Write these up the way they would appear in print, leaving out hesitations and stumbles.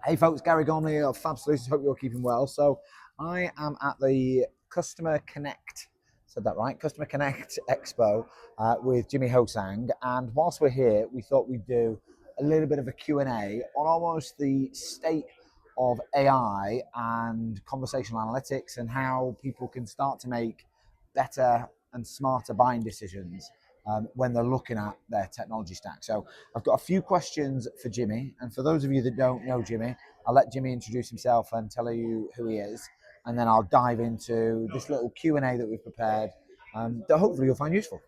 Hey folks, Gary Gormley of Fab Solutions. Hope you're keeping well. So I am at the Customer Connect, said that right? Customer Connect Expo with Jimmy Hosang. And whilst we're here, we thought we'd do a little bit of a Q&A on almost the state of AI and conversational analytics and how people can start to make better and smarter buying decisions when they're looking at their technology stack. So I've got a few questions for Jimmy. And for those of you that don't know Jimmy, I'll let Jimmy introduce himself and tell you who he is. And then I'll dive into this little Q&A that we've prepared that hopefully you'll find useful.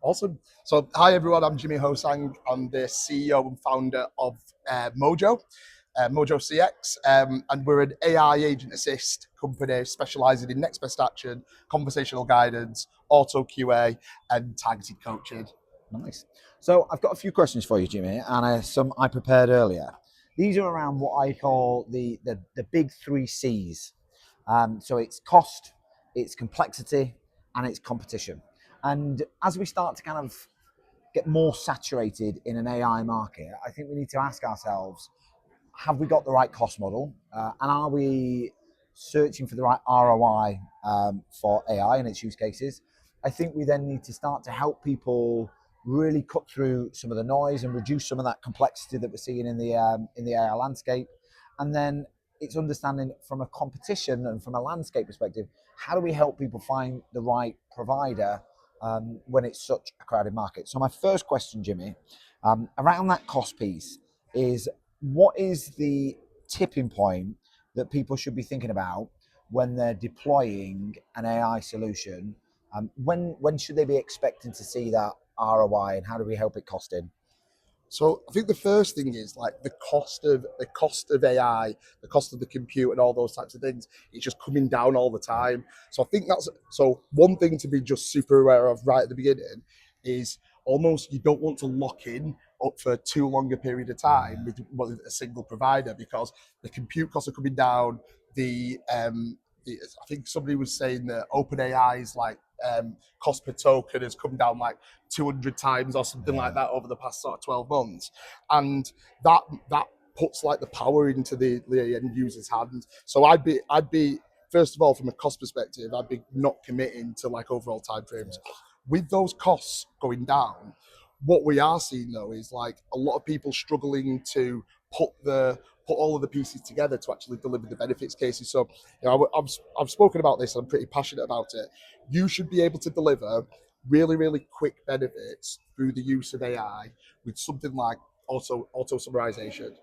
Awesome. So, hi everyone, I'm Jimmy Hosang. I'm the CEO and founder of Mojo-CX, and we're an AI agent assist company specializing in next best action, conversational guidance, auto QA, and targeted coaching. Nice. So I've got a few questions for you, Jimmy, and some I prepared earlier. These are around what I call the big 3 C's. So it's cost, it's complexity, and it's competition. And as we start to kind of get more saturated in an AI market, I think we need to ask ourselves, have we got the right cost model? And are we searching for the right ROI for AI and its use cases? I think we then need to start to help people really cut through some of the noise and reduce some of that complexity that we're seeing in the AI landscape. And then it's understanding from a competition and from a landscape perspective, how do we help people find the right provider when it's such a crowded market? So my first question, Jimmy, around that cost piece is, what is the tipping point that people should be thinking about when they're deploying an AI solution? When should they be expecting to see that ROI, and how do we help it cost in? So I think the first thing is like the cost of AI, the cost of the compute, and all those types of things. It's just coming down all the time. So I think so. One thing to be just super aware of right at the beginning is almost you don't want to lock in up for too long a period of time with a single provider, because the compute costs are coming down. I think somebody was saying that OpenAI's cost per token has come down like 200 times or something like that over the past sort of 12 months, and that puts like the power into the end user's hands. So I'd be first of all, from a cost perspective, I'd be not committing to like overall timeframes. With those costs going down, what we are seeing though is like a lot of people struggling to put all of the pieces together to actually deliver the benefits cases. So, I've spoken about this, and I'm pretty passionate about it. You should be able to deliver really, really quick benefits through the use of AI with something like auto summarization.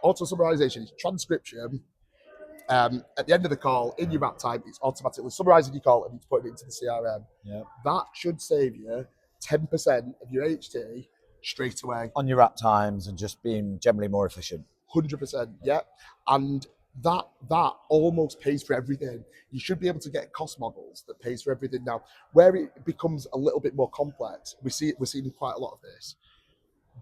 Auto summarization is transcription. At the end of the call, in your wrap time, it's automatically summarizing your call and it's putting it into the CRM. Yep. That should save you 10% of your HT straight away. On your wrap times and just being generally more efficient. 100%, yeah. And that almost pays for everything. You should be able to get cost models that pays for everything. Now, where it becomes a little bit more complex, we're seeing quite a lot of this.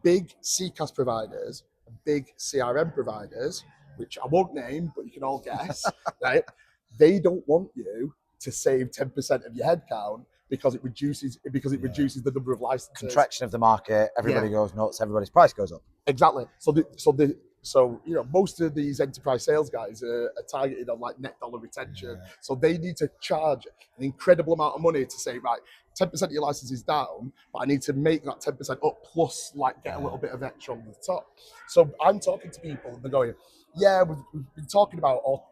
Big CCaaS providers, big CRM providers, which I won't name, but you can all guess, right? They don't want you to save 10% of your headcount because it reduces the number of licenses. Contraction of the market, everybody goes nuts, everybody's price goes up. Exactly. So most of these enterprise sales guys are targeted on like net dollar retention. Yeah. So they need to charge an incredible amount of money to say, right, 10% of your license is down, but I need to make that 10% up plus like get a little bit of extra on the top. So I'm talking to people and they're going, yeah, we've been talking about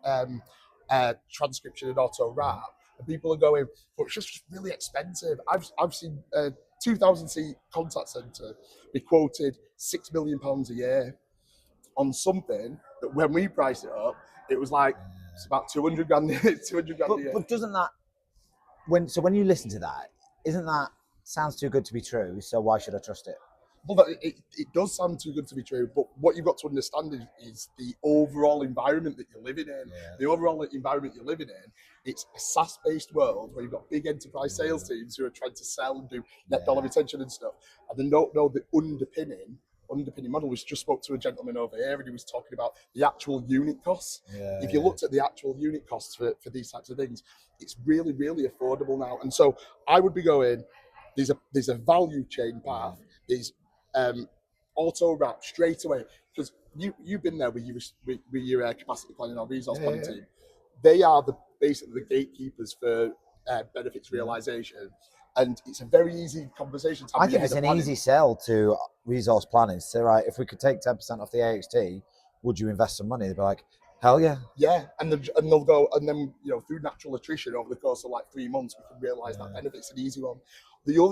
transcription and auto wrap, and people are going, but it's just really expensive. I've seen a 2,000 seat contact center be quoted £6 million a year on something that when we priced it up, it was like it's about 200 grand. 200 grand a year. But doesn't that when you listen to that, isn't that sounds too good to be true? So why should I trust it? Well, it does sound too good to be true, but what you've got to understand is the overall environment that you're living in. Yeah. The overall environment you're living in, it's a SaaS-based world where you've got big enterprise sales teams who are trying to sell and do net dollar retention and stuff, and they don't know the underpinning model. We just spoke to a gentleman over here and he was talking about the actual unit costs. If you looked at the actual unit costs for these types of things, it's really, really affordable now. And so I would be going, there's a value chain path, there's auto wrap straight away, because you've been there with your capacity planning or resource planning Yeah. team. They are basically the gatekeepers for benefits realization, and it's a very easy conversation to have. I with think your it's head an of planning. easy sell to resource planning. So, right, if we could take 10% off the AHT, would you invest some money? They'd be like, hell yeah. Yeah, and they'll go, and then through natural attrition over the course of like 3 months, we can realize that benefit's an easy one. The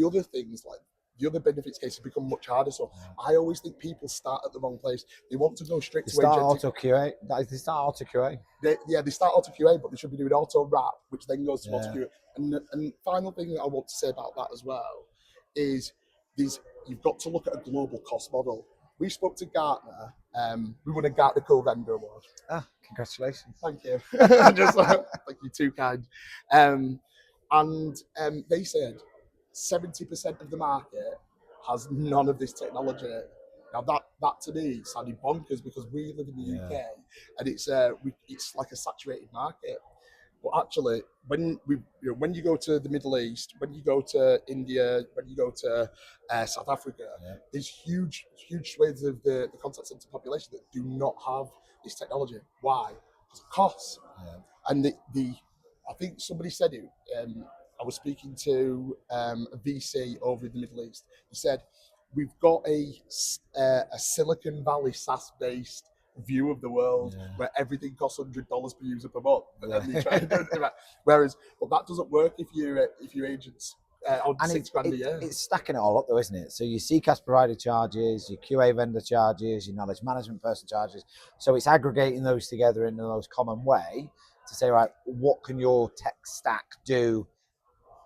other things like the other benefits cases become much harder. So I always think people start at the wrong place. They want to go straight They to start agentic. auto QA. They start auto QA. They start auto QA, but they should be doing auto wrap, which then goes to auto Yeah. QA. And final thing that I want to say about that as well is you've got to look at a global cost model. We spoke to Gartner. We won a Gartner Co-Vendor Award. Ah, congratulations. Thank you. Just thank you, too kind. And they said 70% of the market has none of this technology. Now that to me sounded bonkers because we live in the UK and it's like a saturated market. But actually, when you go to the Middle East, when you go to India, when you go to South Africa, there's huge swathes of the contact center population that do not have this technology. Why? Because of costs. And I think somebody said it. I was speaking to a VC over in the Middle East. He said, "We've got a Silicon Valley SaaS-based view of the world where everything costs $100 per user per month." Whereas, but that doesn't work if your agents on And $6,000 a year. it's stacking it all up though, isn't it? So your CCaaS provider charges, your QA vendor charges, your knowledge management person charges. So it's aggregating those together in the most common way to say, right, what can your tech stack do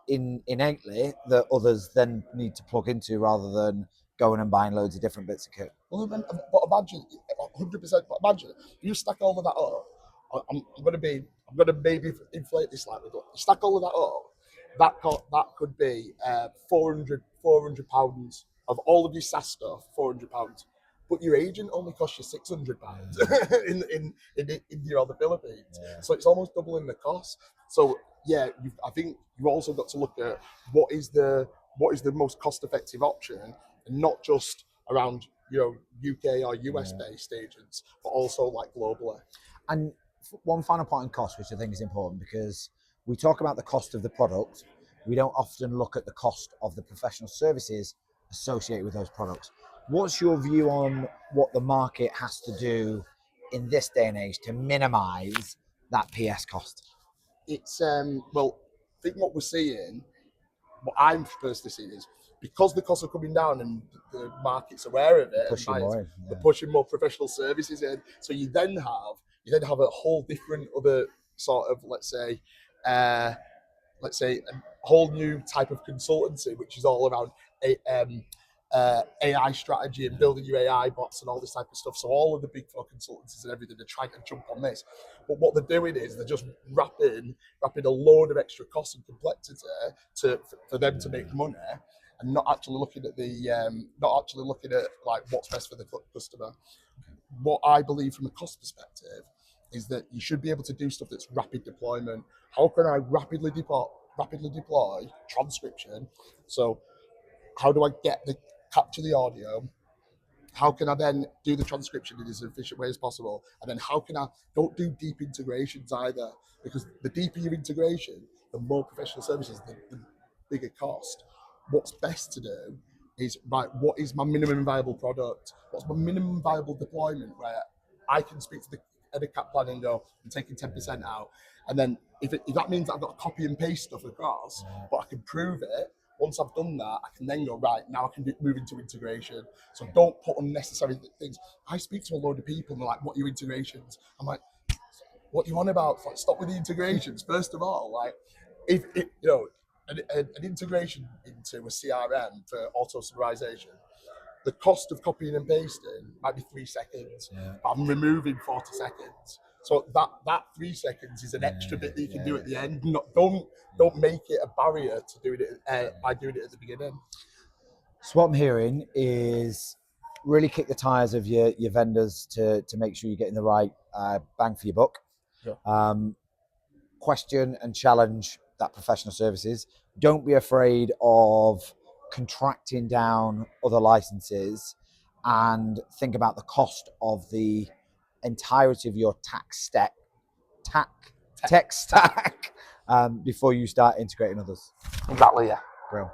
innately that others then need to plug into rather than going and buying loads of different bits of kit. Well, but imagine 100%. But imagine you stack all of that up. I'm going to maybe inflate this slightly. But you stack all of that up. That could be 400 £400 of all of your SaaS stuff. £400. But your agent only costs you £600 in your other Philippines. So it's almost doubling the cost. So yeah, I think you've also got to look at what is the most cost-effective option, and not just around UK or US based agents, but also like globally. And one final point on cost, which I think is important, because we talk about the cost of the product, we don't often look at the cost of the professional services associated with those products. What's your view on what the market has to do in this day and age to minimize that PS cost? It's well, I think what we're seeing, what I'm personally seeing is, because the costs are coming down and the market's aware of it, they're pushing more professional services in. So you then have a whole different other sort of, let's say a whole new type of consultancy, which is all around AI strategy and building your AI bots and all this type of stuff. So all of the big four consultancies and everything are trying to jump on this. But what they're doing is they're just wrapping a load of extra costs and complexity for them to make money, and not actually looking at like what's best for the customer. What I believe from a cost perspective is that you should be able to do stuff that's rapid deployment. How can I rapidly deploy transcription? So how do I capture the audio? How can I then do the transcription in as efficient way as possible? And then how can I don't do deep integrations either, because the deeper your integration, the more professional services, the bigger cost. What's best to do is, right, what is my minimum viable product? What's my minimum viable deployment where I can speak to the head of cap plan and go, I'm taking 10% out. And then if that means I've got to copy and paste stuff across, but I can prove it, once I've done that, I can then go, right, now I can move into integration. So don't put unnecessary things. I speak to a load of people and they're like, what are your integrations? I'm like, what do you want about? Like, stop with the integrations. First of all, like, if an integration into a CRM for auto summarization, the cost of copying and pasting might be 3 seconds, but I'm removing 40 seconds. So that 3 seconds is an extra bit that you can do at the end. Don't make it a barrier to doing it by doing it at the beginning. So what I'm hearing is really kick the tires of your vendors to make sure you're getting the right bang for your buck. Question and challenge that professional services. Don't be afraid of contracting down other licenses and think about the cost of the entirety of your tech stack before you start integrating others. Exactly, yeah. Bro.